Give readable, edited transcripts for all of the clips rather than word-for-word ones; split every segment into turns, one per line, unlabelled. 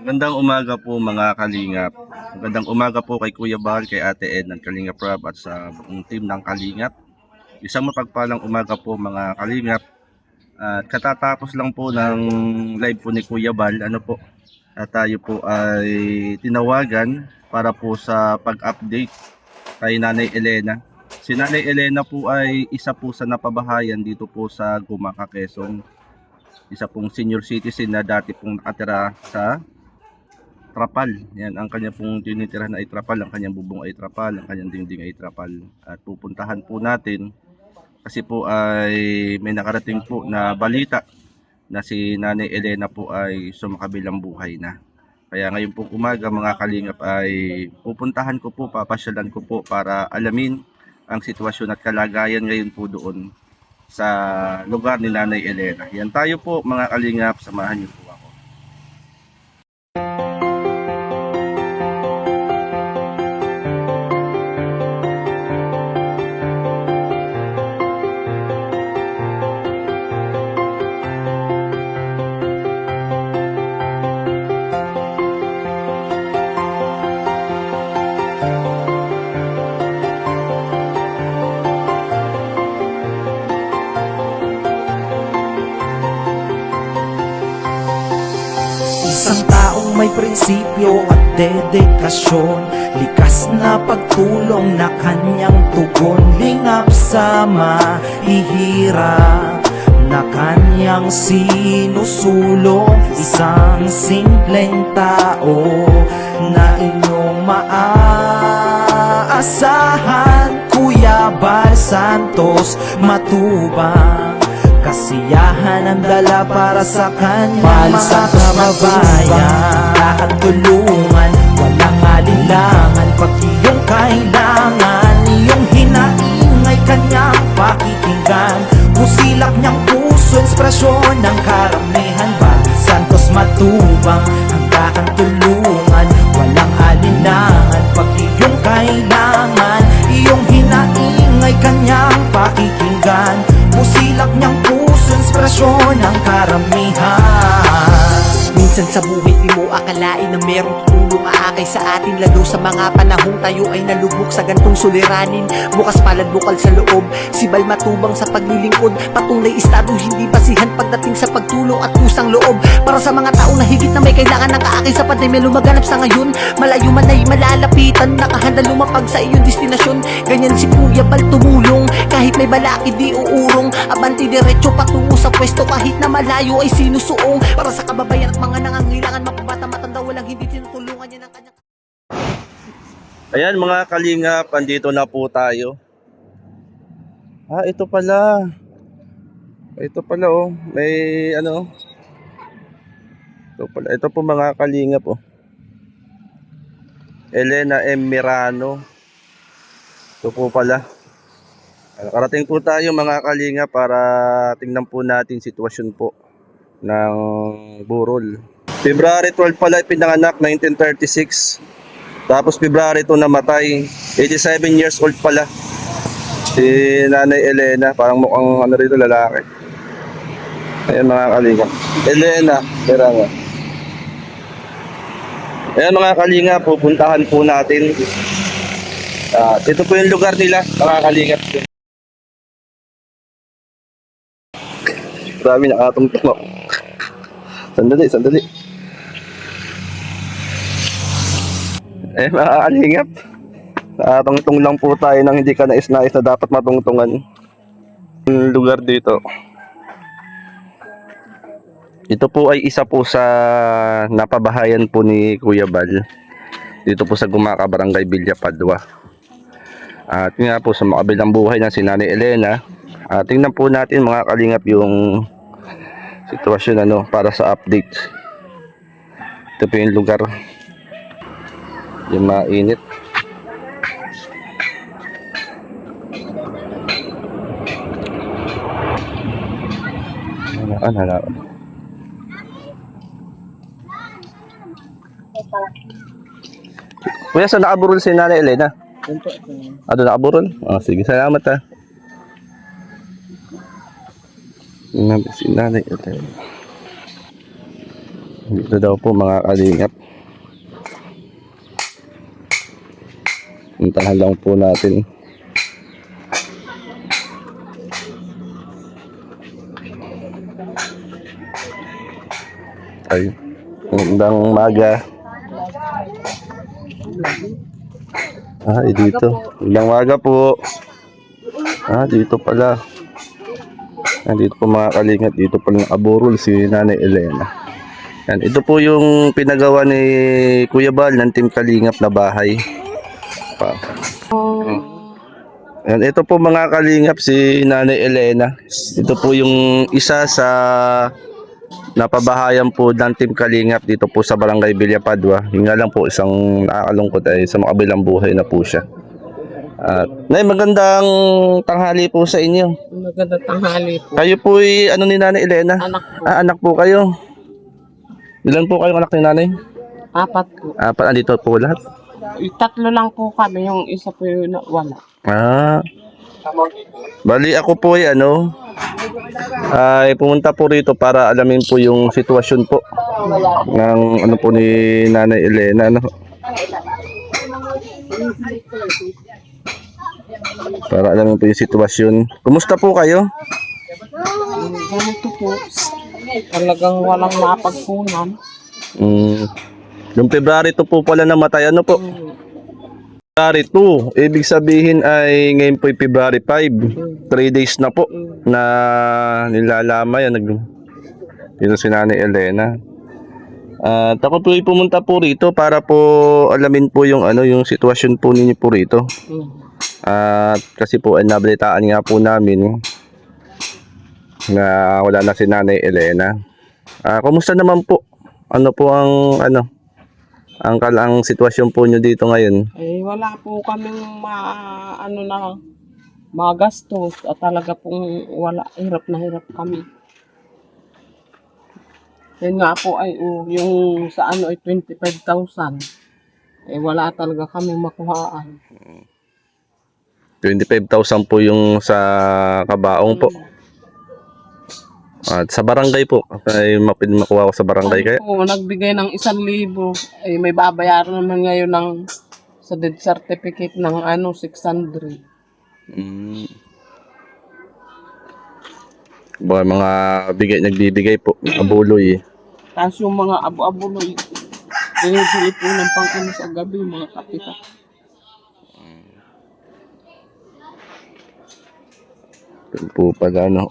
Magandang umaga po mga Kalingap. Magandang umaga po kay Kuya Bal, kay Ate Ed ng Kalingap Rob at sa buong team ng Kalingap. Isang mapagpalang umaga po mga Kalingap. At katatapos lang po ng live po ni Kuya Bal, at tayo po ay tinawagan para po sa pag-update kay Nanay Elena. Si Nanay Elena po ay isa po sa napabahayan dito po sa Gumaca, Quezon. Isa pong senior citizen na dati pong nakatira sa trapal. Yan, ang kanya pong tinitirahan ay trapal, ang kanyang bubong ay trapal, ang kanyang dingding ay trapal. At pupuntahan po natin kasi po ay may nakarating po na balita na si Nanay Elena po ay sumakabilang buhay na. Kaya ngayon pong umaga mga Kalingap ay pupuntahan ko po, papasyalan ko po para alamin ang sitwasyon at kalagayan ngayon po doon sa lugar ni Nanay Elena. Yan tayo po mga Kalingap, samahan niyo po ako.
Isang taong may prinsipyo at dedikasyon, likas na pagtulong na kanyang tugon, lingap sa mahihirap na kanyang sinusulong. Isang simpleng tao na inyong maaasahan, Kuya Bal Santos Matubang. Kasiyahan ang dala para sa kanyang mga kababayan. At tulungan, walang alinlangan pag iyong kailangan. Iyong hinaing ay kanyang pakikinggan. Pusilak niyang puso, inspirasyon ng karamihan. Bal Santos Matubang, handa kang tulungan, walang alinlangan pag iyong kailangan. Iyong hinaing ay kanyang pakikinggan. Pusilak niyang puso, inspirasyon ng karamihan.
Minsan sa buhay di mo akalain na merong tutulong aakay sa atin, lalo sa mga panahong tayo ay nalubog sa gantong suliranin. Bukas palad bukal sa loob, si Bal Matubang sa paglilingkod, patunay estado hindi basihan pagdating sa pagtulong at kusang loob. Para sa mga tao na higit na may kailangan ng kaakay sa panay, may lumaganap sa ngayon, malayo man ay malalapitan, nakahanda lumapag sa iyong destinasyon. Ganyan si Kuya Bal tumulong, kahit may balakid di uurong, abanti diretso patungo sa pwesto, kahit na malayo ay sinusuong. Para sa kababayan at mga nangangailangan, mapabata matanda, walang hindi tinutulungan niya ng kanyang.
Ayan mga Kalingap, andito na po tayo. Ito pala. Ito pala oh. May ano. Ito pala. Ito po mga Kalingap oh. Elena M. Mirano. Ito po pala. Nakarating po tayo mga Kalingap para tingnan po natin sitwasyon po ng burol. February 12 pala pinanganak, 1936. Tapos February 2 namatay, 87 years old pala. Si Nanay Elena, parang mukhang ano rito, lalaki. Ayan mga Kalingap. Elena, tira nga. Ayan mga Kalingap, pupuntahan po natin. Ito po yung lugar nila, mga Kalingap. Grabe, nakatungtong ako. Sandali. Mga Kalingap, nakatungtong lang po tayo ng hindi ka nais-nais na dapat matungtungan. Yung lugar dito, ito po ay isa po sa napabahayan po ni Kuya Bal dito po sa Gumaca, Barangay Villa Padua. At nga po sa makabilang buhay na si Nanay Elena. Tingnan po natin mga Kalingap yung sitwasyon para sa update. Ito po yung lugar, yung mainit. Hala. Kuya, saan nakaburol si Nanay Elena? Doon nakaburol? Sige, salamat ha. Si Nanay Elena. Dito daw po mga kalingap. Puntahan lang po natin. Ay, magandang umaga. Dito. Magandang umaga po. Dito pala. Dito po mga kalingap. Dito pala nakaburol si Nanay Elena. Yan, ito po yung pinagawa ni Kuya Bal ng Team Kalingap na bahay. Yan, ito po mga kalingap si Nanay Elena. Ito po yung isa sa napabahayan po ng Team Kalingap dito po sa Barangay Villapadua. Yung nga lang po isang nakakalungkot ay sa makabilang buhay na po siya. At Nay, magandang tanghali po sa inyo.
Magandang tanghali po.
Kayo po ano ni Nanay Elena?
Anak po.
Anak po kayo. Ilan po kayong anak ni Nanay?
4 po.
Andito po lahat.
3 lang po kami, yung isa po yung wala.
Bali ako po ay pumunta po rito para alamin po yung sitwasyon po ng ano po ni Nanay Elena, para alamin po yung sitwasyon. Kumusta po kayo?
Ganito po, talagang walang mapagpunan.
Yung February 2 po pala namatay, ano po? February 2, ibig sabihin ay ngayon po February 5, 3 days na po na nilalamay dito si Nanay Elena. At ako po ay pumunta po rito para po alamin po yung yung sitwasyon po ninyo po rito. At kasi po ay nabalitaan nga po namin na wala na si Nanay Elena. Kumusta naman po? Ano po ang ang sitwasyon po nyo dito ngayon?
Wala po kaming magastos at talaga pong wala, hirap na hirap kami. Yun nga po ay yung sa ay 25,000. Wala talaga kami makuhaan.
25,000 po yung sa kabaong po. At sa barangay po, ay makuha ko sa barangay kaya?
Po, nagbigay ng 1,000. May babayaran naman ngayon sa death certificate ng 600.
Mga nagbibigay po, abuloy.
Tapos yung mga abo-abonoy, binibili po ng pangkano sa gabi, mga kapita.
Yun po pala,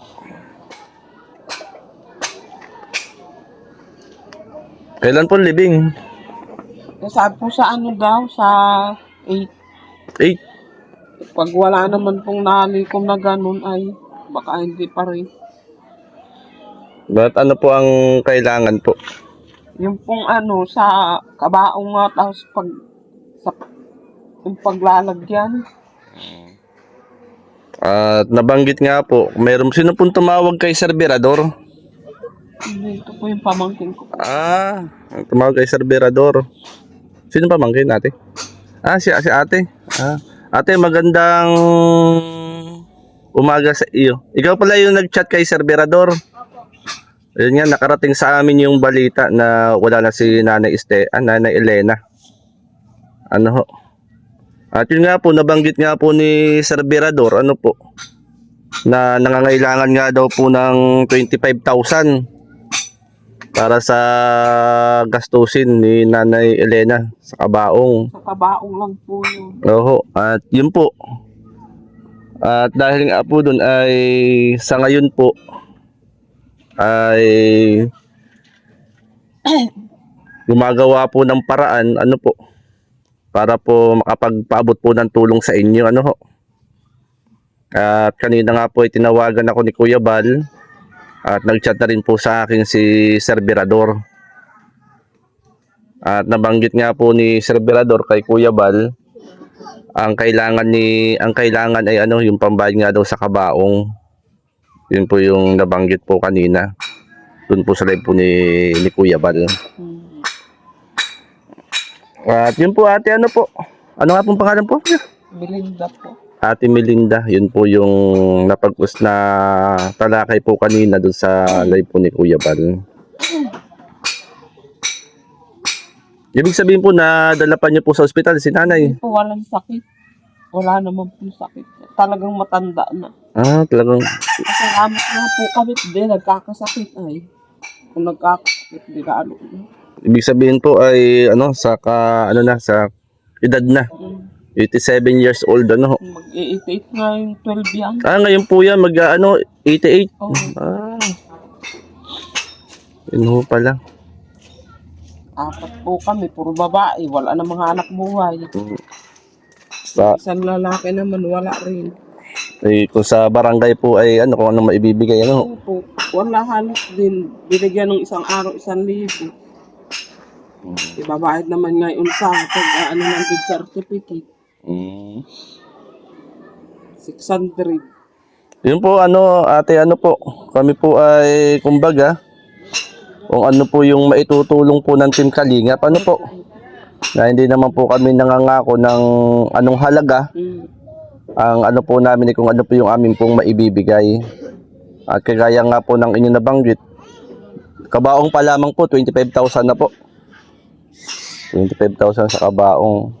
Kailan po libing?
Sabi po sa sa 8.
8.
Pag wala naman pong nalikom na ganun ay baka hindi pa rin.
But ano po ang kailangan po?
Yung pong sa kabaong nga, tapos yung paglalagyan.
At nabanggit nga po, sino pong tumawag kay Sir Berador?
Ito po yung pamangkin ko.
Tumawag kay Sir Berador. Sino pamangkin natin? Si ate. Ate, magandang umaga sa iyo. Ikaw pala yung nag-chat kay Sir Berador. Ayun nga, nakarating sa amin yung balita na wala na si Nanay Elena. At yun nga po, nabanggit nga po ni Sir Berador, na nangangailangan nga daw po ng 25,000 para sa gastusin ni Nanay Elena sa kabaong.
Sa kabaong lang po yun.
At yun po. At dahil nga po dun ay sa ngayon po ay gumagawa po ng paraan para po makapagpaabot po ng tulong sa inyo At kanina nga po ay tinawagan ako ni Kuya Bal at nag-chat na rin po sa akin si Sir Berador. At nabanggit nga po ni Sir Berador kay Kuya Bal ang kailangan ay yung pambayad nga daw sa kabaong. Yun po yung nabanggit po kanina. Doon po sa live po ni Kuya Bal. At yun po ate, ano nga pong pangalan po?
Melinda po.
Ate Melinda, yun po yung na talakay po kanina doon sa live po ni Kuya Bal. Ibig sabihin po na dala pa niyo po sa ospital si nanay.
Po, walang sakit. Wala naman po sakit. Talagang matanda na.
Ah, talagang.
Salamat nga po kami. Hindi, nagkakasakit ay. Kung nagkakasakit, di ka ano.
Ibig sabihin po ay ano sa sa edad na. 87 years old ano.
Mag-i-88 na yung 12 yan.
Ah, ngayon po yan 88.
Oo.
Ah. Yun ho pala.
4 po kami, puro babae. Wala na mga anak buhay.
Sa
Isang lalaki naman, wala rin.
kung sa barangay po ay kung ano maibibigay
Oo po, wala halos din. Binigyan ng isang araw, 1,000. Ibabayad naman ngayon sa pag ng death certificate. 600.
Yun po ate po. Kami po ay kumbaga kung ano po yung maitutulong po ng Team Kalingap po. Na hindi naman po kami nangangako ng anong halaga. Ang po namin kung ano po yung amin pong maibibigay. At kagaya nga po ng inyong nabanggit, kabaong pa lamang po 25,000 na po. 25,000 sa kabaong.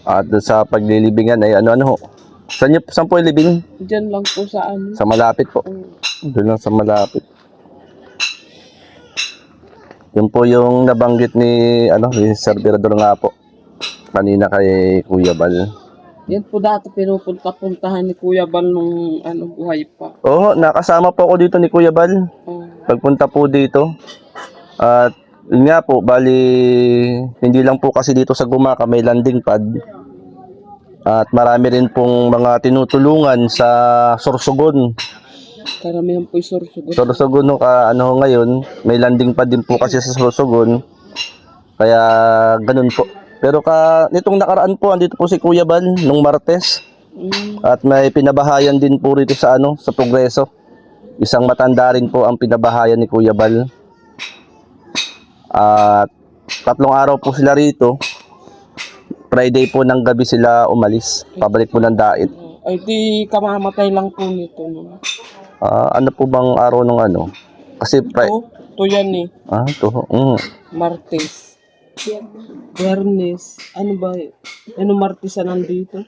At doon sa paglilibingan ay ho. Saan po ilibing?
Diyan lang po sa
Sa malapit po. Doon lang sa malapit. Yun po yung nabanggit ni Sir Virador nga po. Kanina kay Kuya Bal.
Yan po dati pinupunta-puntahan ni Kuya Bal nung buhay pa.
Oo, nakasama po ako dito ni Kuya Bal. Pagpunta po dito. At yun nga po, bali hindi lang po kasi dito sa Gumaca may landing pad. At marami rin pong mga tinutulungan sa Sorsogon.
Karamihan po yung Sorsogon.
Sorsogon ngayon, may landing pad din po kasi sa Sorsogon. Kaya ganun po. Pero nitong nakaraan po, andito po si Kuya Bal nung Martes. At may pinabahayan din po rito sa sa Progreso. Isang matanda rin po ang pinabahayan ni Kuya Bal. At 3 araw po sila rito. Friday po ng gabi sila umalis. Pabalik po ng Dait.
Ay di kamamatay lang po nito. No?
Ano po bang araw ng Kasi
Ito yan eh.
ito.
Martes. Biyernes. Ano ba? Martes na nandito?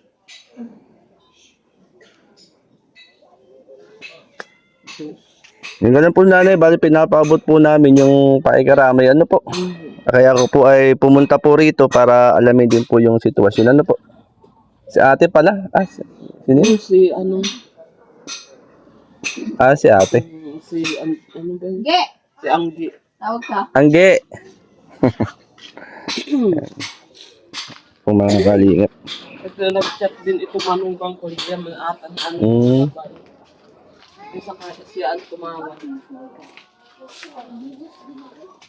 Yung ganun po nanay, bali pinapabot po namin yung paikaramay po. Kaya ako po ay pumunta po rito para alamin din po yung sitwasyon. Po? Si ate pala? Sino?
Si
Si ate.
Si ano ba yun?
Ge!
Si Anggi.
Tawag ka.
Angge! Kung mga kalingap.
Ito nag-chat din ito manunggang ko. Diyan may atan. Isa kaya siya tumawag.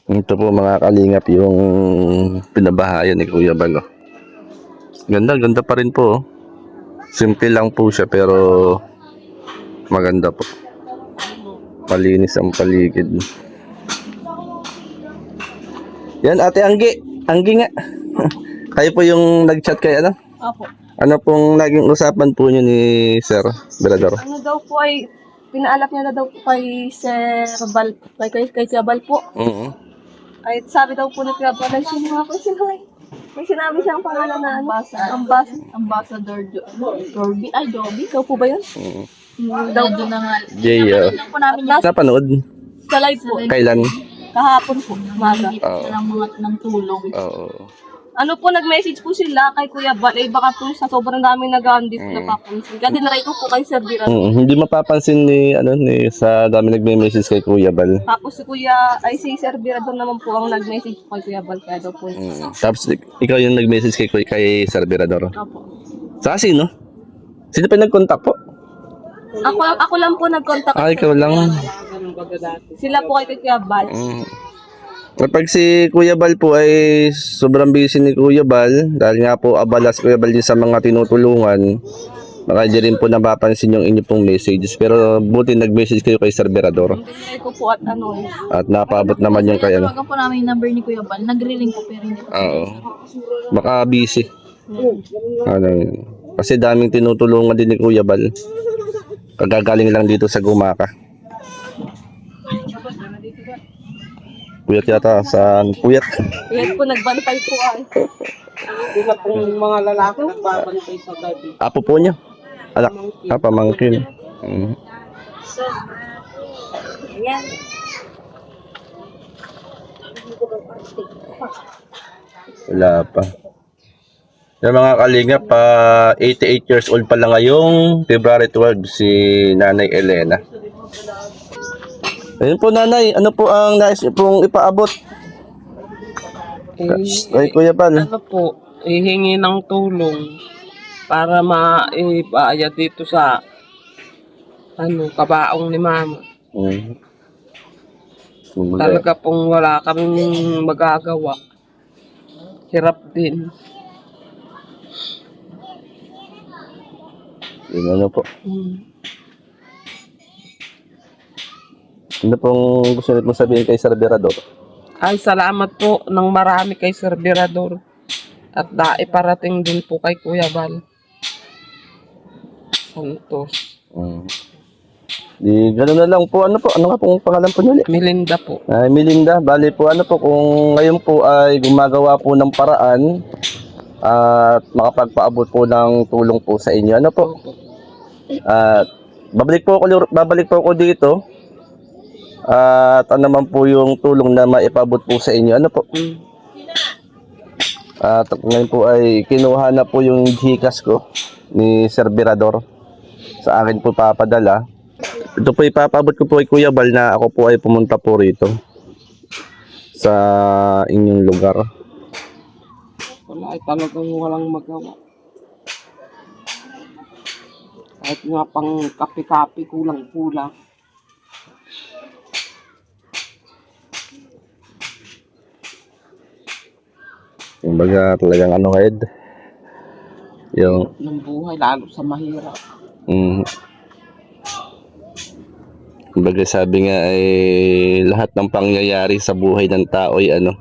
Ito po mga kalingap yung pinabahayan ni Kuya Bal. Ganda pa rin po. Simple lang po siya pero maganda po. Malinis ang paligid. Yan ate Anggi. Anggi nga. Kayo po yung nag-chat kay
Opo.
Ano pong naging usapan po niyo ni Sir Virador?
Ano daw po ay, pinaalap niya na daw po kay Sir Bal, kay Kuya Bal po. Ay sabi daw po ni Kuya Bal, ay sino nga po sino ay? May sinabi siyang pangalan na Ambassador Joby. Ay, Joby? Ikaw po ba yun? Daw po na nga.
Jay,
Lang po namin last
napanood?
sa live po.
Kailan?
Kahapon po, umaga.
Ng mga ng tulong.
Oo.
Ano po, nag-message po sila kay Kuya Bal. Eh, baka po sa sobrang daming nag-aandit na papansin. Kaya dinry ko po kay Sir Virador.
Hindi mapapansin ni sa dami nagme-message kay Kuya Bal.
Tapos si Sir Virador naman po ang nag-message kay Kuya Bal. Kaya daw po.
Tapos ikaw yung nag-message kay Sir Virador.
Opo.
Sa sino? Sino pa nag-contact po?
Ako lang po nag-contact.
Ikaw lang.
Ganun baga dati.
Sila po kay Kuya Bal.
Kapag si Kuya Bal po ay sobrang busy ni Kuya Bal, dahil nga po abala si Kuya Bal din sa mga tinutulungan, baka di rin po napapansin yung inyo pong messages. Pero buti nag-message kayo kay Sir Virador.
Dinry ko po at
At napaabot naman yung kay
Tawagan po namin yung number ni Kuya Bal. Nagre-ring po pero hindi po.
Oo. Baka busy. Kasi daming tinutulungan din ni Kuya Bal. Kagagaling lang dito sa Gumaca. Puyat yata. Saan puyat?
Yan po, nagbantay po ay.
Hindi na pong mga lalaki nagbabantay sa gabi.
Apo po niya. Alak. Pamangkin. Mm.
Ayan.
Wala pa. Yung mga kalingap, 88 years old pa lang ngayong February 12 si Nanay Elena. Ayun po Nanay, ano po ang nais niyo pong ipaabot? Ay Kuya Bal.
Ano po, ihingi ng tulong para maibayad dito sa kabaong ni Mama.
Mm.
Talaga pong wala kaming magagawa. Hirap din.
Yun, ano po.
Mm.
Ano pong gusto niyo pong sabihin kay Sir Berador?
Ay, salamat po ng marami kay Sir Berador. At parating din po kay Kuya Bal Santos.
Mm. Di gano'n na lang po. Ano nga pong pangalan po niyo ulit?
Melinda po.
Ay, Melinda, bali po ano po, kung ngayon po ay gumagawa po ng paraan at makapagpaabot po ng tulong po sa inyo, ano po? At babalik po ako dito. At ano naman po yung tulong na maipabot po sa inyo, ano po?
Mm.
At ngayon po ay kinuha na po yung Gcash ko ni Sir Berador. Sa akin po papadala. Ito po ipapabot ko po kay Kuya Bal na ako po ay pumunta po rito sa inyong lugar.
Wala ay talagang walang magawa. Kahit nga pang kape-kape, kulang-kulang.
Kumbaga talagang ano Ed, yung
Ng buhay, lalo sa mahirap.
kumbaga sabi nga ay lahat ng pangyayari sa buhay ng tao ay ano,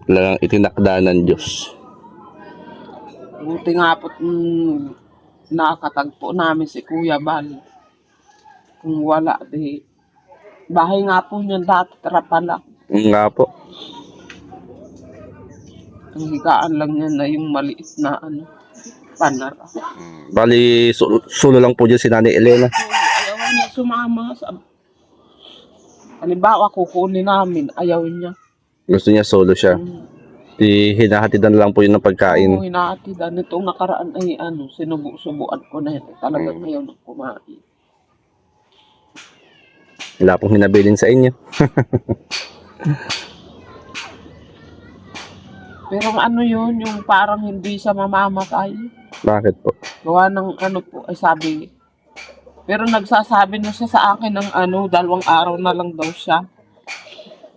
talagang itinakda ng Diyos.
Buti nga po nakatagpo namin si Kuya Bal. Kung wala, di bahay nga po niyan dati, trapala.
Nga po.
Ang higaan lang niya na yung maliit na panara.
Bali sulo lang po dyan si Nanay Elena.
Ayaw niya sumama. Halimbawa, kukunin namin, ayaw niya.
Gusto niya solo siya. Di hinahatidan lang po yun ng pagkain.
Oo, hinaatidan. Itong nakaraan ay sinubo-subuan ko na ito. Talagang ayaw na kumain.
Wala pong hinabilin sa inyo.
Pero yun, yung parang hindi siya mamamatay.
Bakit po?
Gawa ng po, ay sabi. Pero nagsasabi na siya sa akin ng 2 araw na lang daw siya.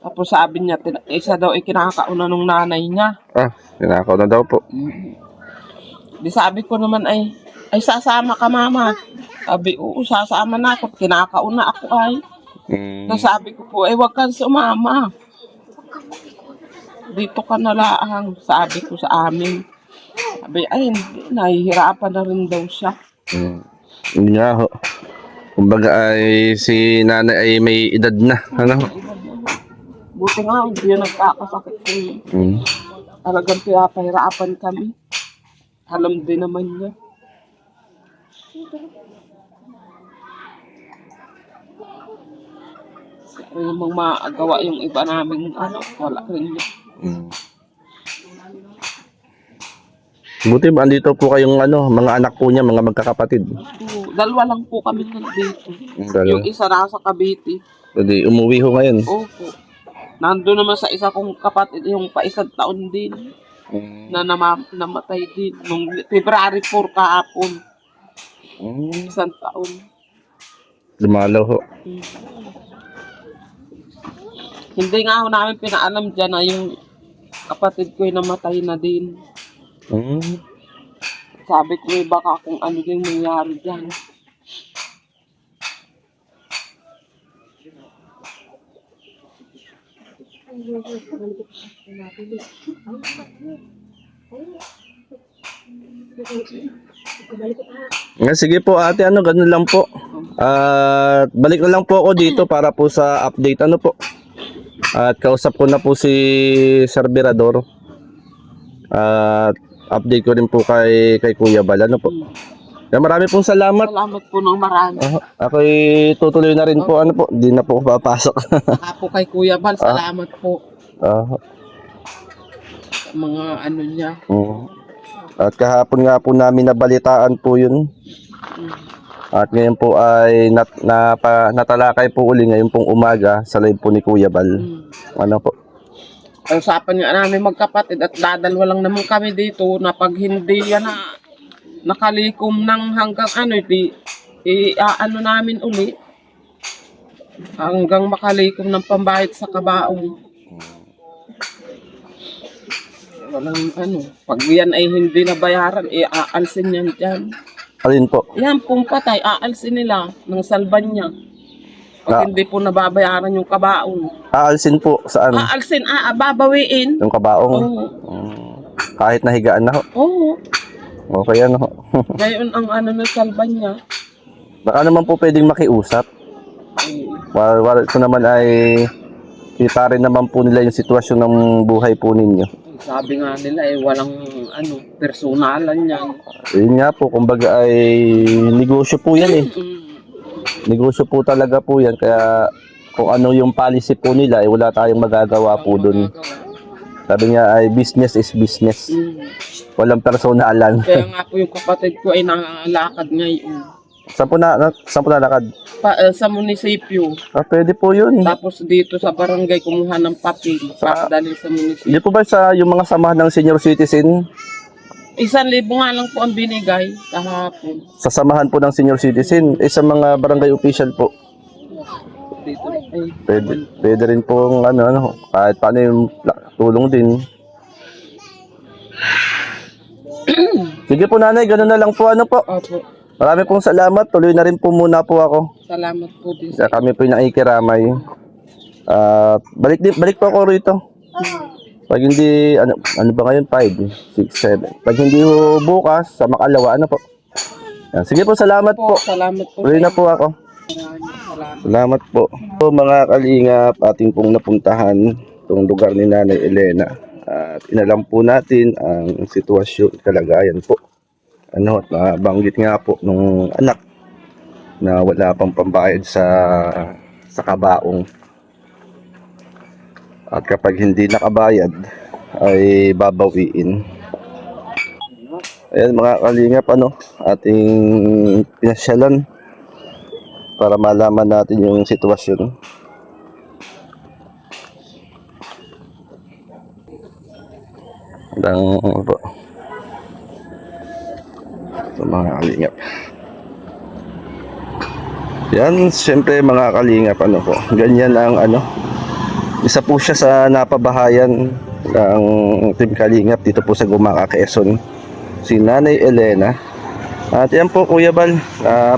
Tapos sabi niya, isa daw ay kinakauna nung nanay niya.
Kinakaw na daw po.
Di sabi ko naman ay sasama ka mama. Sabi, oo, sasama na ako. Kinakauna ako ay. Nasabi ko po, wag kang sumama. Dito ka na lang, sabi ko sa amin. Sabi, ay, hindi, nahihirapan na rin daw siya.
Hindi nga ho. Kumbaga ay si nanay ay may edad na. Ano?
Buti nga, hindi niya nagkakasakit kung talagang pinapahirapan kami. Alam din naman niya. Kaya namang maagawa yung iba namin, wala rin niya.
Buti ba andito po kayong mga anak po niya, mga magkakapatid?
Oo, 2 lang po kami nandito.
Dalawa.
Yung isa nasa Cavite.
Jadi umuwi ho ngayon.
Opo. Nandun naman sa isa kong kapatid, yung pa 1 taon din, na namatay din. Nung February 4 kahapon. 1 taon.
Dumalaw ho.
Hindi nga ako namin pinaalam dyan na yung kapatid ko ay namatay na din. Sabi ko baka kung ano din mangyari dyan.
Sige po ate, ganun lang po. Balik na lang po ako dito para po sa update. Ano po? At kausap ko na po si Sir Virador. At update ko rin po kay Kuya Bal. Ano po? Kaya marami pong salamat.
Salamat po ng marami.
Ako'y tutuloy na rin po. Ano po? Di na po ako papasok.
Saka po kay Kuya Bal, salamat po. Sa mga ano niya.
At kahapon nga po namin nabalitaan po yun. At ngayon po ay natalakay po uli ngayon pong umaga sa live po ni Kuya Bal. Ano po?
Ang usapan nga namin magkapatid at dadalwa lang naman kami dito na pag hindi yan na nakalikom ng hanggang ano, ano namin uli. Hanggang makalikom ng pambayad sa kabaong. Walang ano, pag yan ay hindi nabayaran, aalsin yan dyan.
Alin po?
Yan pong patay, aalsin nila ng salban niya. Pag hindi po nababayaran yung kabaong.
Aalsin po saan?
Aalsin, babawiin.
Yung kabaong?
Oo.
Kahit nahigaan na ho?
Oo.
Okay ano ho?
Ngayon ang ano ng salban niya.
Baka naman po pwedeng makiusap. Ito naman ay kita rin naman po nila yung sitwasyon ng buhay po ninyo.
Sabi nga nila walang ano, personalan yan.
Yun nga po, kumbaga ay negosyo po yan eh. Negosyo po talaga po yan. Kaya kung ano yung policy po nila, wala tayong magagawa po dun. Sabi niya ay business is business. Walang personalan.
Kaya nga po yung kapatid ko ay nangalakad ngayon.
Saan po nalakad?
Sa munisipyo.
Pwede po yun.
Tapos dito sa barangay kumuha ng papel para dalhin sa munisipyo.
Hindi po ba sa yung mga samahan ng senior citizen?
1,000 nga lang po ang binigay kahapon.
Sa samahan po ng senior citizen, sa mga barangay official po.
Dito ay
Pwede rin po ano, kahit paano yung tulong din. Sige po nanay, gano'n na lang po ano po.
opo.
Marami pong salamat, tuloy na rin po muna po ako.
Salamat po din.
Kaya kami po yung nakikiramay. Balik po ako rito. Pag hindi, ano ba ngayon? 5, 6, 7. Pag hindi po bukas, sa makalawa, ano po? Yan. Sige po, salamat po.
Salamat po.
Tuloy na po ako. Salamat po. So, mga kalingap, ating pong napuntahan itong lugar ni Nanay Elena. At inalam po natin ang sitwasyon, kalagayan po. Nabanggit nga po nung anak na wala pang pambayad sa kabaong. At kapag hindi nakabayad, ay babawiin. Ayan mga kalingap, ating pinasyalan para malaman natin yung sitwasyon. Po. Ito mga kalingap. Yan, siyempre mga kalingap, po. Ganyan ang isa po siya sa napabahayan ng Team Kalingap dito po sa Gumaca, Quezon. Si Nanay Elena. At yan po Kuya Bal,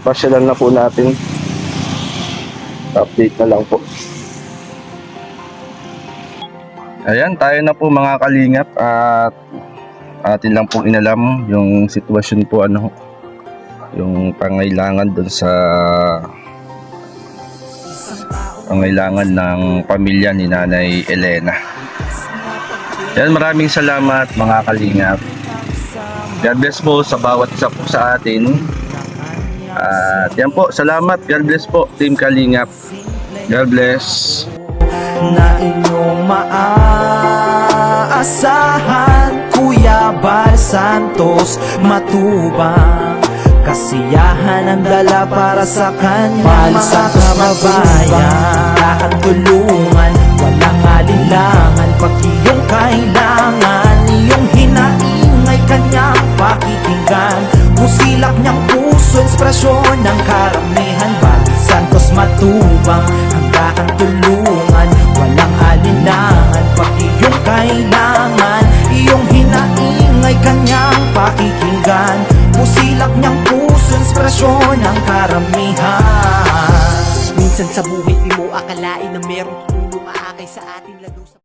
pasyalan na po natin. Update na lang po. Ayan, tayo na po mga kalingap at atin lang pong inalam yung sitwasyon po yung pangailangan doon sa pangailangan ng pamilya ni Nanay Elena. Yan, maraming salamat mga kalingap. God bless po sa bawat isa po sa atin. At yan po, salamat. God bless po Team Kalingap. God bless.
Na inyong maaasahan, Kuya Bal Santos Matubang. Kasiyahan ang dala para sa kanya, mga kababayan. Lahat tulungan, walang alinlangan, pag iyong kailangan, iyong hinaing ay kanyang pakikinggan. Musilak niyang puso, inspirasyon ng karamihan. Bal Santos Matubang, hanggang tulungan, walang alinlangan, pag iyong kailangan, iyong hinaing ay kanyang pakikinggan. Musilak niyang puso, inspirasyon ng karamihan.
Minsan sa buhay di mo akalain na merong